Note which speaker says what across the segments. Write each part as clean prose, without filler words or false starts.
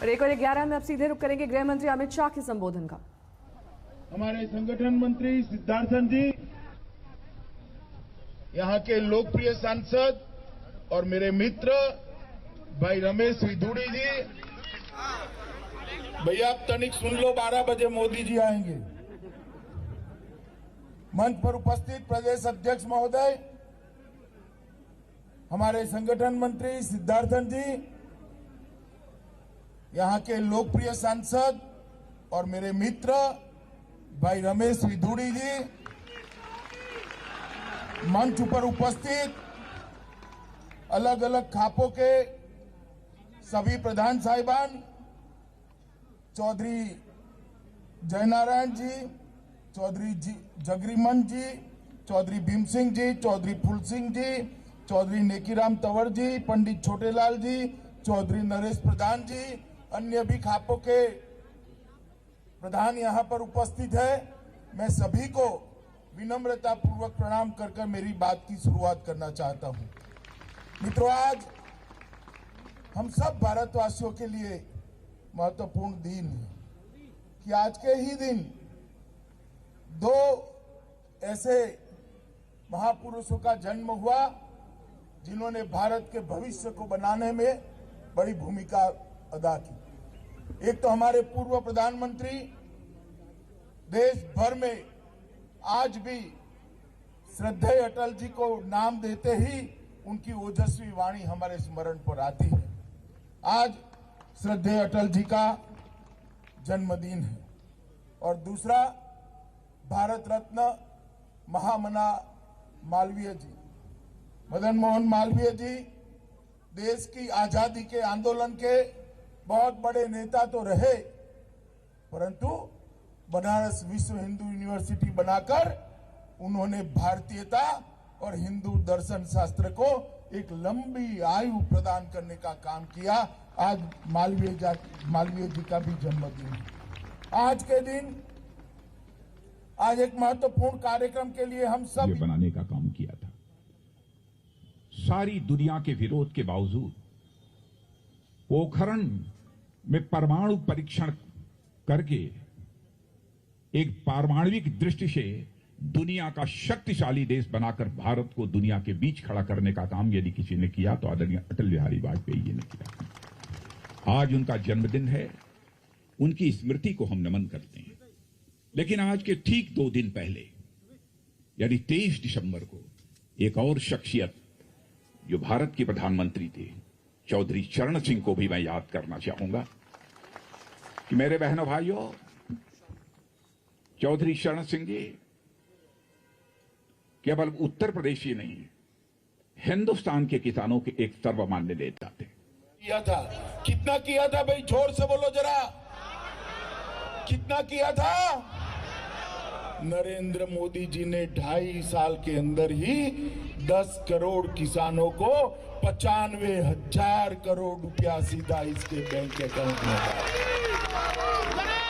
Speaker 1: और 1:11 में अब सीधे रुक करेंगे गृह मंत्री अमित शाह के संबोधन का।
Speaker 2: हमारे संगठन मंत्री सिद्धार्थन जी, यहाँ के लोकप्रिय सांसद और मेरे मित्र भाई रमेश विधुड़ी जी, भैया आप तनिक सुन लो, 12 बजे मोदी जी आएंगे। मंच पर उपस्थित प्रदेश अध्यक्ष महोदय, हमारे संगठन मंत्री सिद्धार्थन जी, यहाँ के लोकप्रिय सांसद और मेरे मित्र भाई रमेश विधुड़ी जी, मंच पर उपस्थित अलग अलग खापों के सभी प्रधान साहिबान, चौधरी जयनारायण जी, चौधरी जगरीमन जी, चौधरी भीम सिंह जी, चौधरी फूल सिंह जी, चौधरी नेकीराम तंवर जी, पंडित छोटेलाल जी, चौधरी नरेश प्रधान जी, अन्य भी खापों के प्रधान यहाँ पर उपस्थित है। मैं सभी को विनम्रता पूर्वक प्रणाम कर मेरी बात की शुरुआत करना चाहता हूँ। मित्रों, आज हम सब भारतवासियों के लिए महत्वपूर्ण दिन है कि आज के ही दिन दो ऐसे महापुरुषों का जन्म हुआ जिन्होंने भारत के भविष्य को बनाने में बड़ी भूमिका अदा की। एक तो हमारे पूर्व प्रधानमंत्री, देश भर में आज भी श्रद्धेय अटल जी को नाम देते ही उनकी ओजस्वी वाणी हमारे स्मरण पर आती है। आज श्रद्धेय अटल जी का जन्मदिन है। और दूसरा, भारत रत्न महामना मालवीय जी, मदन मोहन मालवीय जी, देश की आजादी के आंदोलन के बहुत बड़े नेता तो रहे, परंतु बनारस विश्व हिंदू यूनिवर्सिटी बनाकर उन्होंने भारतीयता और हिंदू दर्शन शास्त्र को एक लंबी आयु प्रदान करने का काम किया। आज मालवीय जी का भी जन्मदिन है। आज के दिन, आज एक महत्वपूर्ण कार्यक्रम के लिए हम सब
Speaker 3: बनाने का काम किया था। सारी दुनिया के विरोध के बावजूद पोखरण में परमाणु परीक्षण करके एक पारमाणविक दृष्टि से दुनिया का शक्तिशाली देश बनाकर भारत को दुनिया के बीच खड़ा करने का काम यदि किसी ने किया तो आदरणीय अटल बिहारी वाजपेयी जी ने किया। आज उनका जन्मदिन है, उनकी स्मृति को हम नमन करते हैं। लेकिन आज के ठीक 2 दिन पहले यानी 23 दिसंबर को एक और शख्सियत जो भारत के प्रधानमंत्री थे, चौधरी चरण सिंह को भी मैं याद करना चाहूंगा कि मेरे बहनों भाइयों, चौधरी चरण सिंह जी केवल उत्तर प्रदेश ही नहीं, हिंदुस्तान के किसानों के एक सर्वमान्य नेता थे।
Speaker 2: किया था, कितना किया था भाई, जोर से बोलो जरा, कितना किया था? नरेंद्र मोदी जी ने 2.5 साल के अंदर ही 10 करोड़ किसानों को 95,000 करोड़ रुपया सीधा इसके बैंक अकाउंट में डाला।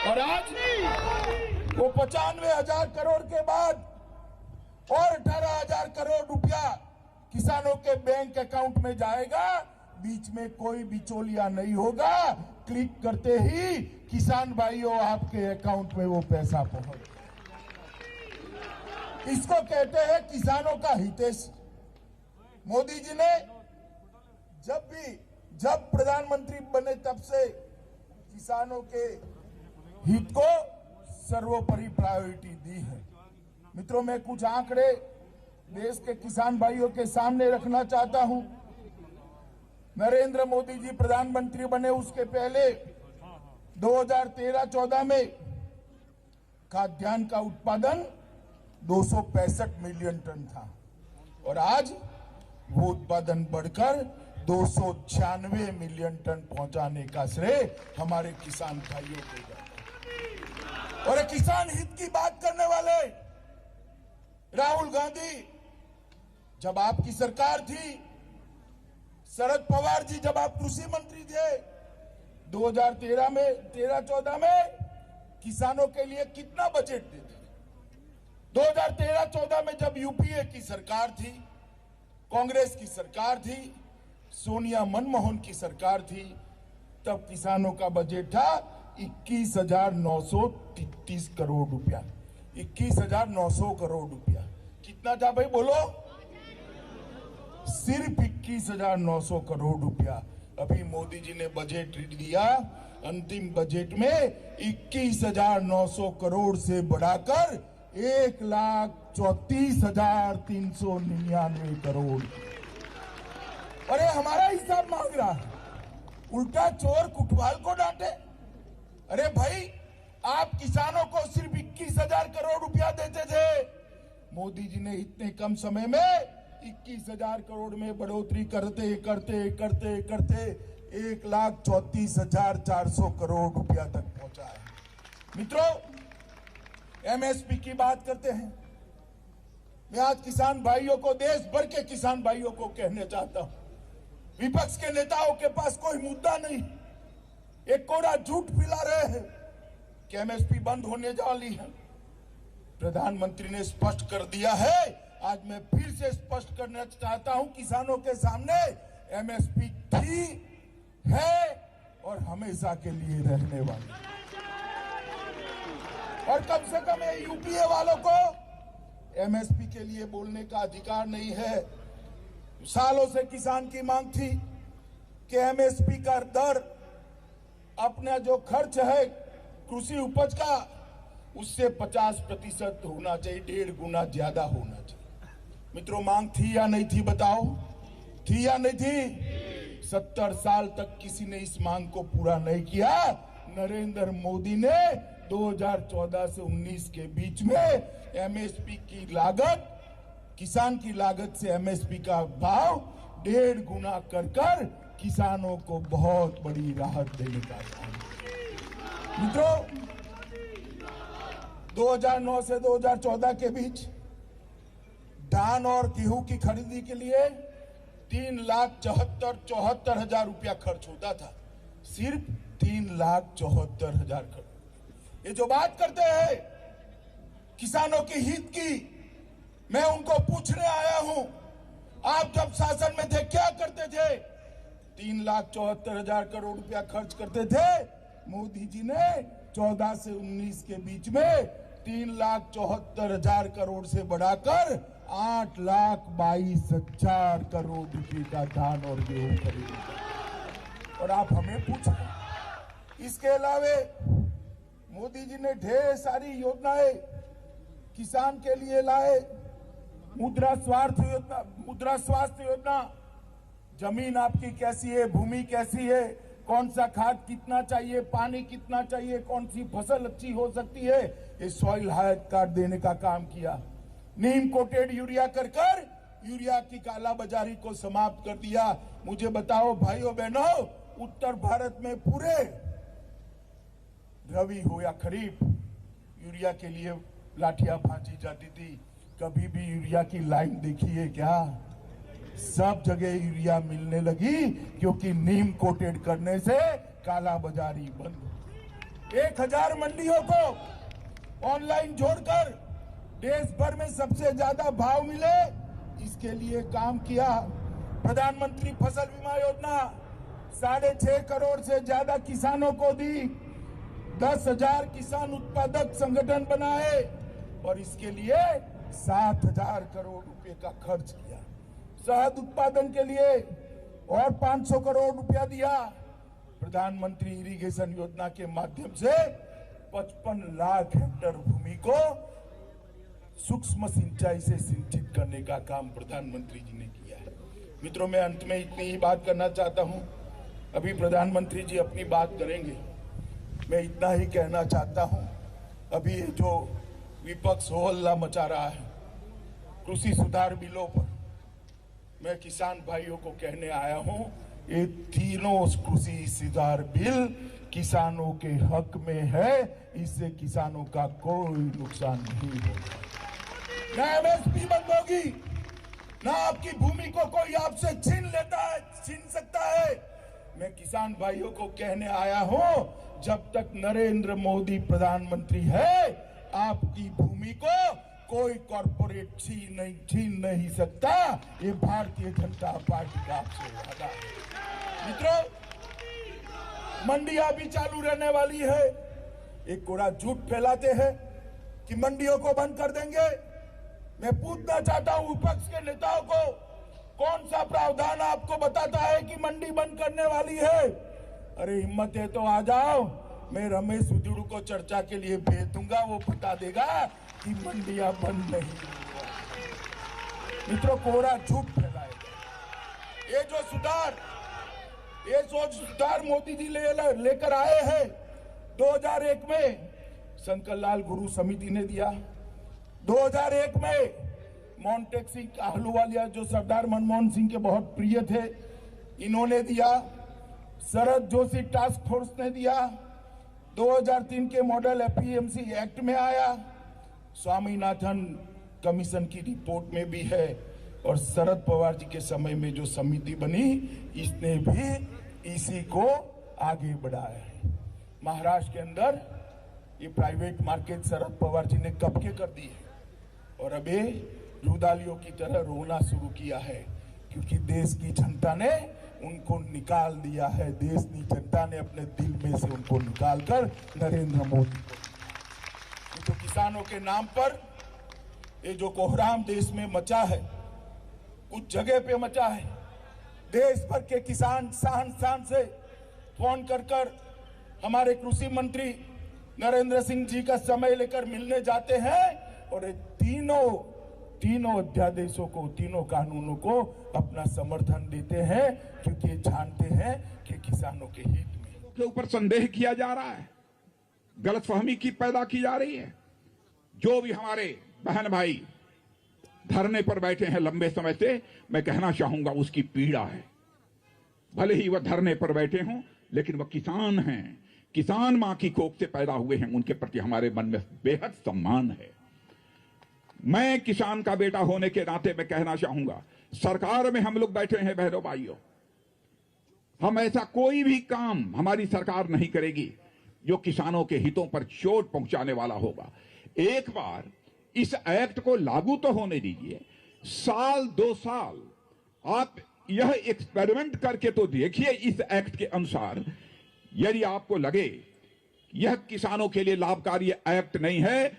Speaker 2: और आज वो 95,000 करोड़ के बाद और 18,000 करोड़ रुपया किसानों के बैंक अकाउंट में जाएगा। बीच में कोई बिचौलिया नहीं होगा, क्लिक करते ही किसान भाइयों आपके अकाउंट में वो पैसा पहुंच। इसको कहते हैं किसानों का हितैषी। मोदी जी ने जब प्रधानमंत्री बने तब से किसानों के हित को सर्वोपरि प्रायोरिटी दी है। मित्रों, मैं कुछ आंकड़े देश के किसान भाइयों के सामने रखना चाहता हूं। नरेंद्र मोदी जी प्रधानमंत्री बने उसके पहले 2013-14 में खाद्यान्न का उत्पादन 265 मिलियन टन था और आज वो उत्पादन बढ़कर 296 मिलियन टन पहुंचाने का श्रेय हमारे किसान भाइयों को जाता है। और किसान हित की बात करने वाले राहुल गांधी, जब आपकी सरकार थी, शरद पवार जी जब आप कृषि मंत्री थे, 2013-14 में किसानों के लिए कितना बजट देते थे? 2013-14 में जब यूपीए की सरकार थी, कांग्रेस की सरकार थी, सोनिया मनमोहन की सरकार थी, तब किसानों का बजट था 21,933 करोड़ रुपया। 21,900 करोड़ रुपया। कितना था भाई बोलो? सिर्फ 21,900 करोड़ रुपया। अभी मोदी जी ने बजट दिया, अंतिम बजट में 21,900 करोड़ से बढ़ाकर 1,34,399 करोड़। अरे हमारा हिसाब मांग रहा है, उल्टा चोर कुटवाल को डांटे। अरे भाई, आप किसानों को सिर्फ 21,000 करोड़ रुपया देते थे, मोदी जी ने इतने कम समय में 21,000 करोड़ में बढ़ोतरी करते करते करते करते 1,34,400 करोड़ रुपया तक पहुंचा है। मित्रों, एमएसपी की बात करते हैं। मैं आज किसान भाइयों को, देश भर के किसान भाइयों को कहना चाहता हूं, विपक्ष के नेताओं के पास कोई मुद्दा नहीं, एक कोरा झूठ फैला रहे हैं कि एमएसपी बंद होने वाली है। प्रधानमंत्री ने स्पष्ट कर दिया है, आज मैं फिर से स्पष्ट करना चाहता हूं किसानों के सामने, एमएसपी थी, है और हमेशा के लिए रहने वाली। और कम से कम यूपीए वालों को एमएसपी के लिए बोलने का अधिकार नहीं है। सालों से किसान की मांग थी कि एमएसपी का दर अपना जो खर्च है कृषि उपज का, उससे 50% होना चाहिए, 1.5 गुना ज्यादा होना चाहिए। मित्रों, मांग थी या नहीं थी बताओ? थी या नहीं थी? 70 साल तक किसी ने इस मांग को पूरा नहीं किया। नरेंद्र मोदी ने 2014 से 19 के बीच में एमएसपी की लागत, किसान की लागत से एमएसपी का भाव 1.5 गुना कर किसानों को बहुत बड़ी राहत देने का काम। मित्रों, 2009 से 2014 के बीच धान और गेहूं की खरीदी के लिए 3,74,74,000 रुपया खर्च होता था। सिर्फ 3,74,000 खर्च। ये जो बात करते हैं किसानों के हित की, मैं उनको पूछने आया हूं, आप जब शासन में थे क्या करते थे? 3,74,000 करोड़ रुपया खर्च करते थे। मोदी जी ने 14 से 19 के बीच में 3,74,000 करोड़ से बढ़ाकर 8,22,000 करोड़ रुपए का धान और गेहूं खरीदा। और आप हमें पूछ रहे, इसके अलावे मोदी जी ने ढेर सारी योजनाएं किसान के लिए लाए। मुद्रा स्वास्थ्य योजना, जमीन आपकी कैसी है, भूमि कैसी है, कौन सा खाद कितना चाहिए, पानी कितना चाहिए, कौन सी फसल अच्छी हो सकती है, ये सॉइल हेल्थ कार्ड देने का काम किया। नीम कोटेड यूरिया कर यूरिया की कालाबाजारी को समाप्त कर दिया। मुझे बताओ भाइयों बहनों, उत्तर भारत में पूरे रबी हो या खरीफ यूरिया के लिए लाठियां भांजी जाती थी। कभी भी यूरिया की लाइन देखी है क्या? सब जगह यूरिया मिलने लगी क्योंकि नीम कोटेड करने से कालाबाजारी बंद। 1,000 मंडियों को ऑनलाइन जोड़कर देश भर में सबसे ज्यादा भाव मिले, इसके लिए काम किया। प्रधानमंत्री फसल बीमा योजना 6.5 करोड़ से ज्यादा किसानों को दी। 10,000 किसान उत्पादक संगठन बनाए और इसके लिए 7,000 करोड़ रुपए का खर्च किया। शहद उत्पादन के लिए और 500 करोड़ रुपया दिया। प्रधानमंत्री इरिगेशन योजना के माध्यम से 55 लाख हेक्टेयर भूमि को सूक्ष्म सिंचाई से सिंचित करने का काम प्रधानमंत्री जी ने किया है। मित्रों, मैं अंत में इतनी ही बात करना चाहता हूं। अभी प्रधानमंत्री जी अपनी बात करेंगे, मैं इतना ही कहना चाहता हूं। अभी जो विपक्ष हो हल्ला मचा रहा है कृषि सुधार बिलों पर, मैं किसान भाइयों को कहने आया हूं, ये तीनों कृषि सुधार बिल किसानों के हक में है, इससे किसानों का कोई नुकसान नहीं होगा। ना एमएसपी बंद होगी, ना आपकी भूमि को कोई आपसे छीन सकता है। मैं किसान भाइयों को कहने आया हूं, जब तक नरेंद्र मोदी प्रधानमंत्री है, आपकी भूमि को कोई कॉर्पोरेट छीन नहीं सकता। ये भारतीय जनता पार्टी का आपसे वादा है। मित्रों, मंडियां भी चालू रहने वाली है। एक कोरा झूठ फैलाते हैं कि मंडियों को बंद कर देंगे। मैं पूछना चाहता हूं विपक्ष के नेताओं को, कौन सा प्रावधान आपको बताता है कि मंडी बंद करने वाली है? अरे हिम्मत है तो आ जाओ, मैं रमेश उजुड़ू को चर्चा के लिए भेज दूंगा, वो बता देगा कि मंडियां बंद नहीं। मित्रों, कोरा झूठ फैलाएगा। ये जो सुधार मोदी जी लेकर आए हैं 2001 में शंकर गुरु समिति ने दिया, 2001 में मोन्टेक सिंह आहलूवालिया जो सरदार मनमोहन सिंह के बहुत प्रिय थे, इन्होंने दिया, शरद जोशी टास्क फोर्स ने दिया, 2003 के मॉडल एपीएमसी एक्ट में आया, स्वामीनाथन कमीशन की रिपोर्ट में भी है, और शरद पवार जी के समय में जो समिति बनी इसने भी इसी को आगे बढ़ाया है। महाराष्ट्र के अंदर ये प्राइवेट मार्केट शरद पवार जी ने कब के कर दी है, और अबे रुदालियों की तरह रोना शुरू किया है, क्योंकि देश की जनता ने उनको निकाल दिया है। देश की जनता ने अपने दिल में से उनको निकालकर नरेंद्र मोदी को, तो किसानों के नाम पर ये जो कोहराम देश में मचा है, कुछ जगह पे मचा है, देश भर के किसान शान से फोन कर हमारे कृषि मंत्री नरेंद्र सिंह जी का समय लेकर मिलने जाते हैं, और तीनों अध्यादेशों को, तीनों कानूनों को अपना समर्थन देते हैं, क्योंकि जानते हैं कि किसानों के हित में
Speaker 3: के ऊपर संदेह किया जा रहा है, गलतफहमी की पैदा की जा रही है। जो भी हमारे बहन भाई धरने पर बैठे हैं लंबे समय से, मैं कहना चाहूंगा उसकी पीड़ा है। भले ही वह धरने पर बैठे हों, लेकिन वह किसान हैं, किसान मां की कोख से पैदा हुए हैं, उनके प्रति हमारे मन में बेहद सम्मान है। मैं किसान का बेटा होने के नाते मैं कहना चाहूंगा, सरकार में हम लोग बैठे हैं बहनों भाइयों, हम ऐसा कोई भी काम हमारी सरकार नहीं करेगी जो किसानों के हितों पर चोट पहुंचाने वाला होगा। एक बार इस एक्ट को लागू तो होने दीजिए, साल 2 साल आप यह एक्सपेरिमेंट करके तो देखिए। इस एक्ट के अनुसार यदि आपको लगे यह किसानों के लिए लाभकारी एक्ट नहीं है,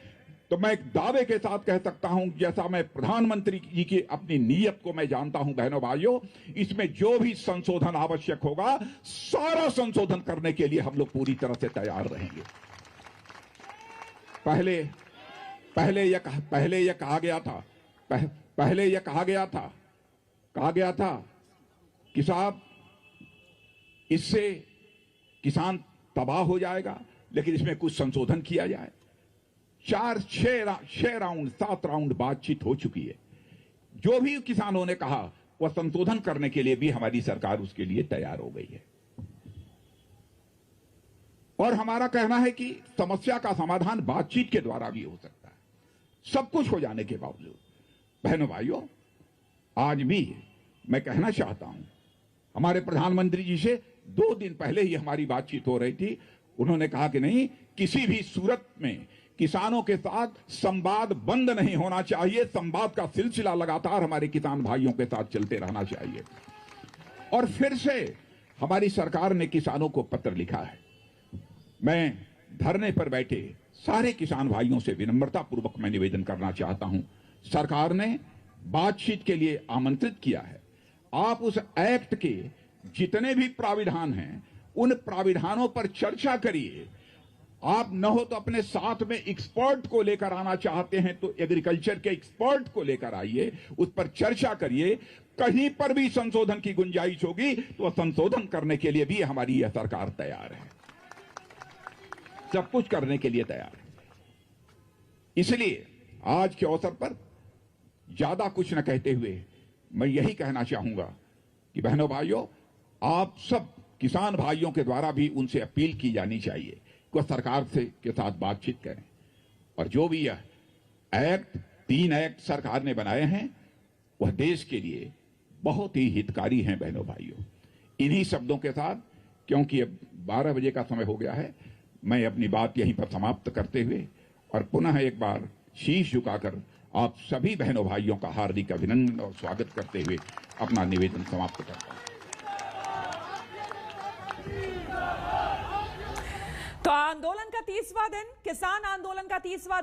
Speaker 3: तो मैं एक दावे के साथ कह सकता हूं, जैसा मैं प्रधानमंत्री जी की अपनी नीयत को मैं जानता हूं बहनों भाइयों, इसमें जो भी संशोधन आवश्यक होगा सारा संशोधन करने के लिए हम लोग पूरी तरह से तैयार रहेंगे। पहले यह कहा गया था कि साहब इससे किसान तबाह हो जाएगा, लेकिन इसमें कुछ संशोधन किया जाए। 6 राउंड 7 राउंड बातचीत हो चुकी है। जो भी किसानों ने कहा वह संशोधन करने के लिए भी हमारी सरकार उसके लिए तैयार हो गई है। और हमारा कहना है कि समस्या का समाधान बातचीत के द्वारा भी हो सकता है। सब कुछ हो जाने के बावजूद बहनों भाइयों, आज भी मैं कहना चाहता हूं, हमारे प्रधानमंत्री जी से 2 दिन पहले ही हमारी बातचीत हो रही थी। उन्होंने कहा कि नहीं, किसी भी सूरत में किसानों के साथ संवाद बंद नहीं होना चाहिए, संवाद का सिलसिला लगातार हमारे किसान भाइयों के साथ चलते रहना चाहिए। और फिर से हमारी सरकार ने किसानों को पत्र लिखा है। मैं धरने पर बैठे सारे किसान भाइयों से विनम्रता पूर्वक मैं निवेदन करना चाहता हूं, सरकार ने बातचीत के लिए आमंत्रित किया है। आप उस एक्ट के जितने भी प्राविधान हैं उन प्राविधानों पर चर्चा करिए। आप न हो तो अपने साथ में एक्सपर्ट को लेकर आना चाहते हैं तो एग्रीकल्चर के एक्सपर्ट को लेकर आइए, उस पर चर्चा करिए। कहीं पर भी संशोधन की गुंजाइश होगी तो संशोधन करने के लिए भी हमारी यह सरकार तैयार है, सब कुछ करने के लिए तैयार है। इसलिए आज के अवसर पर ज्यादा कुछ न कहते हुए मैं यही कहना चाहूंगा कि बहनों भाइयों, आप सब किसान भाइयों के द्वारा भी उनसे अपील की जानी चाहिए कि वह सरकार से के साथ बातचीत करें। और जो भी यह एक्ट 3 एक्ट सरकार ने बनाए हैं वह देश के लिए बहुत ही हितकारी हैं बहनों भाइयों। इन्हीं शब्दों के साथ, क्योंकि अब 12 बजे का समय हो गया है, मैं अपनी बात यहीं पर समाप्त करते हुए और पुनः एक बार शीश झुकाकर आप सभी बहनों भाइयों का हार्दिक अभिनंदन और स्वागत करते हुए अपना निवेदन समाप्त करता हूं।
Speaker 4: आंदोलन का 30वां दिन, किसान आंदोलन का 30वां